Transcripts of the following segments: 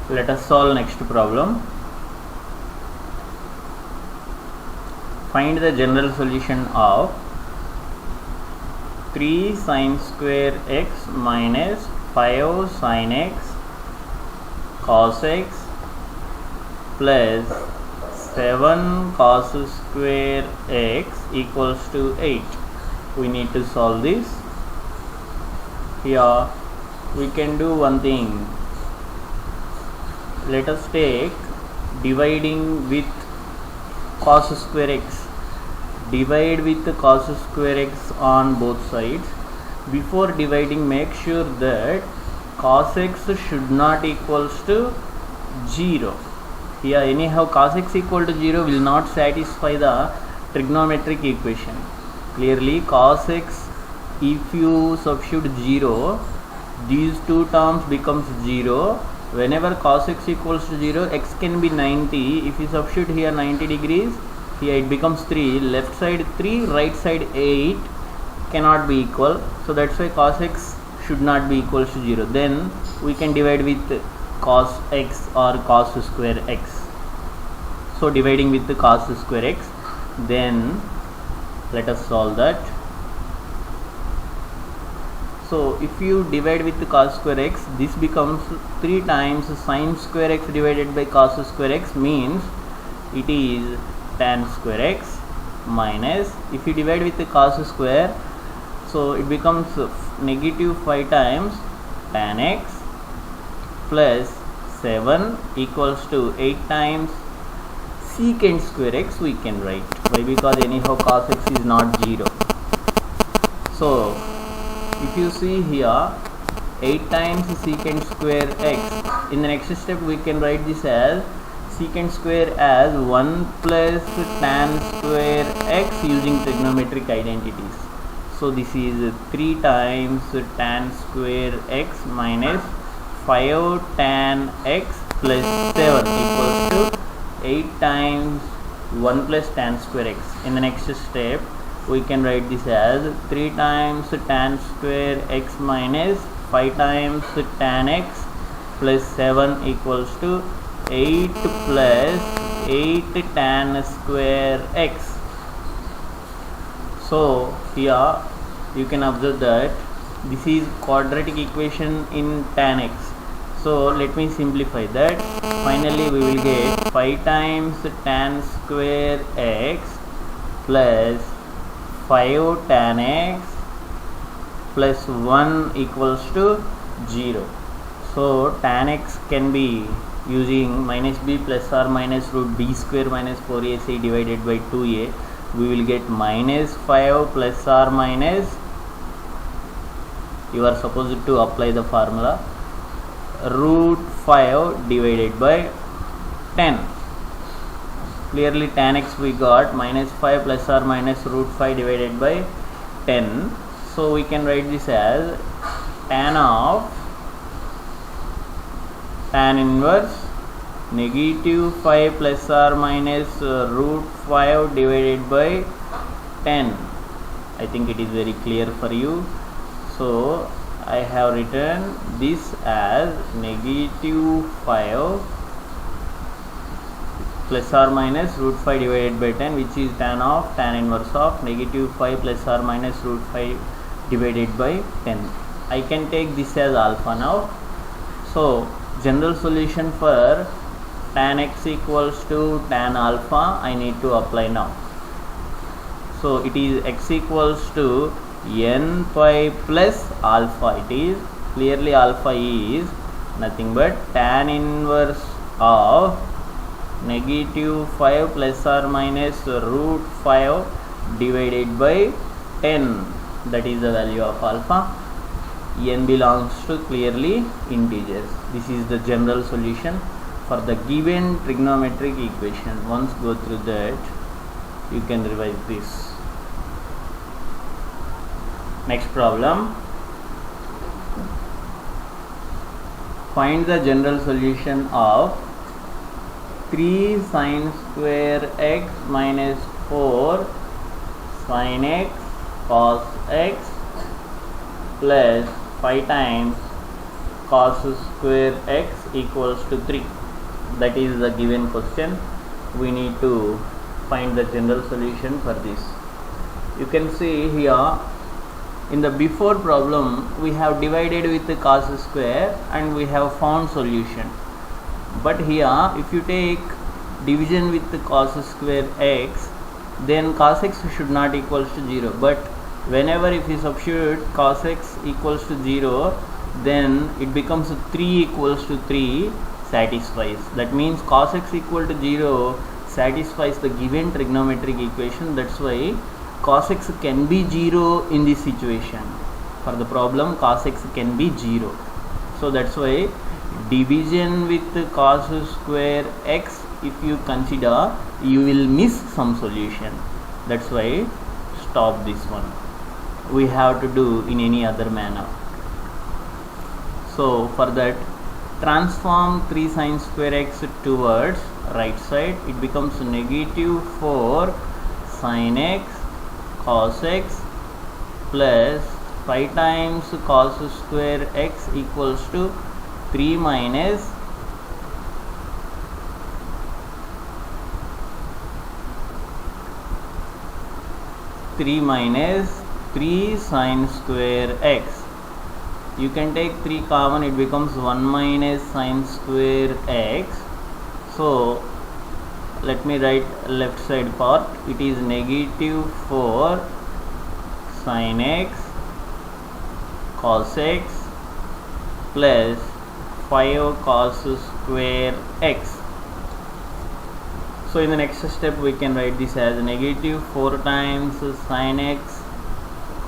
Let us solve next problem. Find the general solution of 3 sin square x minus 5 sin x cos x plus 7 cos square x equals to 8. We need to solve this. Here we can do one thing. Let us take dividing with cos square x. Divide with cos square x on both sides. Before dividing, make sure that cos x should not equals to 0. Here anyhow cos x equal to 0 will not satisfy the trigonometric equation. Clearly cos x, if you substitute 0, these two terms becomes 0. Whenever cos x equals to 0, x can be 90. If you substitute here 90 degrees, here it becomes 3. Left side 3, right side 8 cannot be equal. So that's why cos x should not be equals to 0. Then we can divide with cos x or cos square x. So dividing with the cos square x, then let us solve that. So if you divide with the cos square x, this becomes 3 times sin square x divided by cos square x, means it is tan square x minus, if you divide with the cos square, so it becomes negative 5 times tan x plus 7 equals to 8 times secant square x we can write. Why? Because anyhow cos x is not 0. So if you see here 8 times secant square x, in the next step we can write this as secant square as 1 plus tan square x using trigonometric identities. So this is 3 times tan square x minus 5 tan x plus 7 equals to 8 times 1 plus tan square x. In the next step we can write this as 3 times tan square x minus 5 times tan x plus 7 equals to 8 plus 8 tan square x. So here you can observe that this is quadratic equation in tan x. So let me simplify that. Finally we will get 5 times tan square x plus 5 tan x plus 1 equals to 0. So tan x can be using minus b plus or minus root b square minus 4ac divided by 2a. We will get minus 5 plus or minus, you are supposed to apply the formula, root 5 divided by 10. Clearly tan x we got minus 5 plus or minus root 5 divided by 10. So we can write this as tan of tan inverse negative 5 plus or minus root 5 divided by 10. I think it is very clear for you. So I have written this as negative 5 plus or minus root 5 divided by 10, which is tan of tan inverse of negative 5 plus or minus root 5 divided by 10. I can take this as alpha now. So general solution for tan x equals to tan alpha I need to apply now. So it is x equals to n pi plus alpha. It is clearly alpha is nothing but tan inverse of negative 5 plus or minus root 5 divided by 10. That is the value of alpha. N belongs to clearly integers. This is the general solution for the given trigonometric equation. Once go through that, you can revise this. Next problem. Find the general solution of 3 sin square x minus 4 sin x cos x plus 5 times cos square x equals to 3. That is the given question. We need to find the general solution for this. You can see here in the before problem we have divided with the cos square and we have found solution. But here if you take division with the cos square x, then cos x should not equals to 0. But whenever if you substitute cos x equals to 0, then it becomes 3 equals to 3 satisfies. That means cos x equal to 0 satisfies the given trigonometric equation. That's why cos x can be 0 in this situation. For the problem, cos x can be 0. So that's why division with cos square x, if you consider, you will miss some solution. That's why stop this one. We have to do in any other manner. So for that, transform 3 sin square x towards right side. It becomes negative 4 sin x cos x plus 5 times cos square x equals to 3 minus 3 sin square x. You can take 3 common, it becomes 1 minus sin square x. So let me write left side part. It is negative 4 sin x cos x plus 5 cos square x. So in the next step we can write this as negative 4 times sin x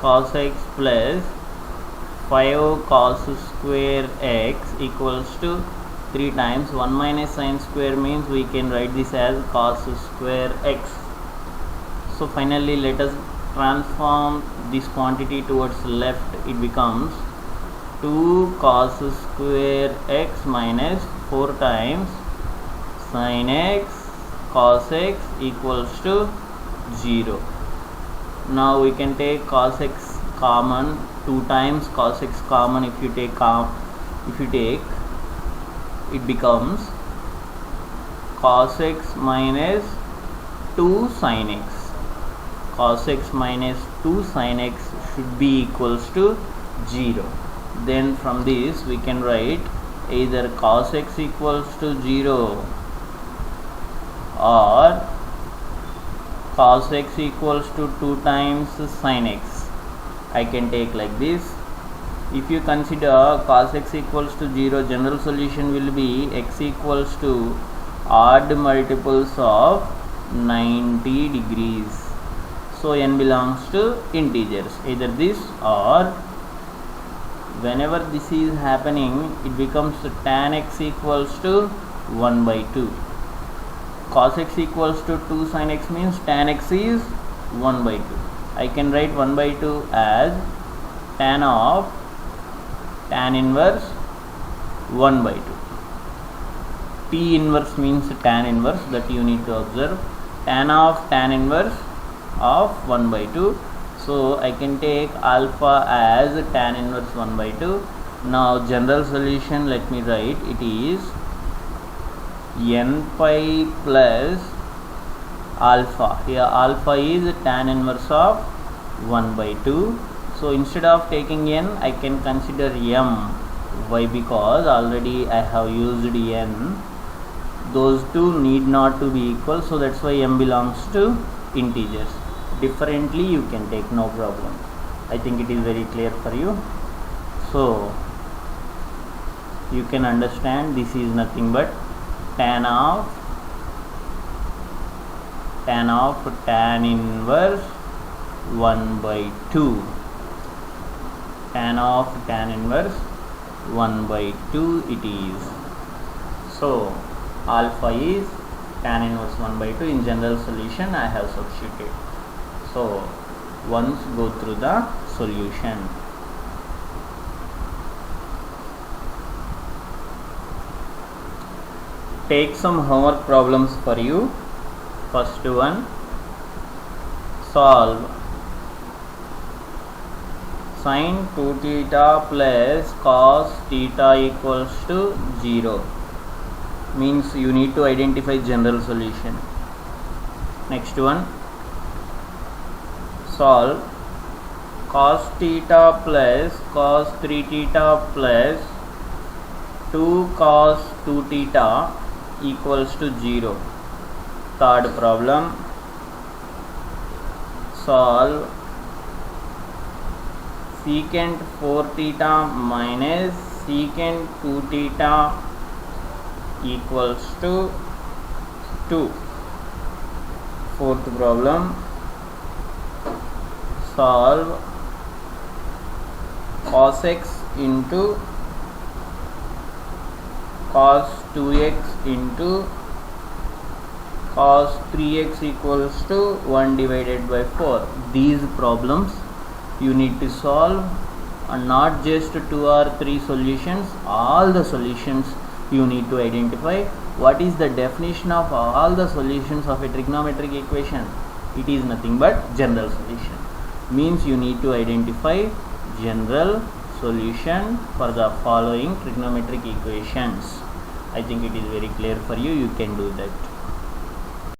cos x plus 5 cos square x equals to 3 times 1 minus sin square means we can write this as cos square x. So finally let us transform this quantity towards left. It becomes 2 cos square x minus 4 times sin x cos x equals to 0. Now we can take cos x common, 2 times cos x common. If you take it becomes cos x minus 2 sin x. Cos x minus 2 sin x should be equals to 0. Then from this we can write either cos x equals to 0 or cos x equals to 2 times sin x. I can take like this. If you consider cos x equals to 0, general solution will be x equals to odd multiples of 90 degrees. So n belongs to integers, either this or whenever this is happening, it becomes tan x equals to 1 by 2. Cos x equals to 2 sin x means tan x is 1 by 2. I can write 1 by 2 as tan of tan inverse 1 by 2. T inverse means tan inverse, that you need to observe. Tan of tan inverse of 1 by 2. So I can take alpha as tan inverse 1 by 2. Now general solution, let me write, it is n pi plus alpha. Here alpha is tan inverse of 1 by 2. So instead of taking n, I can consider m. Why? Because already I have used n. Those two need not to be equal, so that's why m belongs to integers. Differently you can take, no problem. I think it is very clear for you. So you can understand this is nothing but tan of tan inverse 1 by 2. Tan of tan inverse 1 by 2 it is. So alpha is tan inverse 1 by 2. In general solution I have substituted. So once go through the solution. Take some homework problems for you. First one, solve Sin 2 theta plus cos theta equals to 0 means you need to identify general solution. Next one, solve cos theta plus cos 3 theta plus 2 cos 2 theta equals to 0. Third problem, solve secant 4 theta minus secant 2 theta equals to 2. Fourth problem, solve cos x into cos 2x into cos 3x equals to 1 divided by 4. These problems you need to solve, and not just 2 or 3 solutions, all the solutions you need to identify. What is the definition of all the solutions of a trigonometric equation? It is nothing but general solution. Means you need to identify general solution for the following trigonometric equations. I think it is very clear for you. You can do that.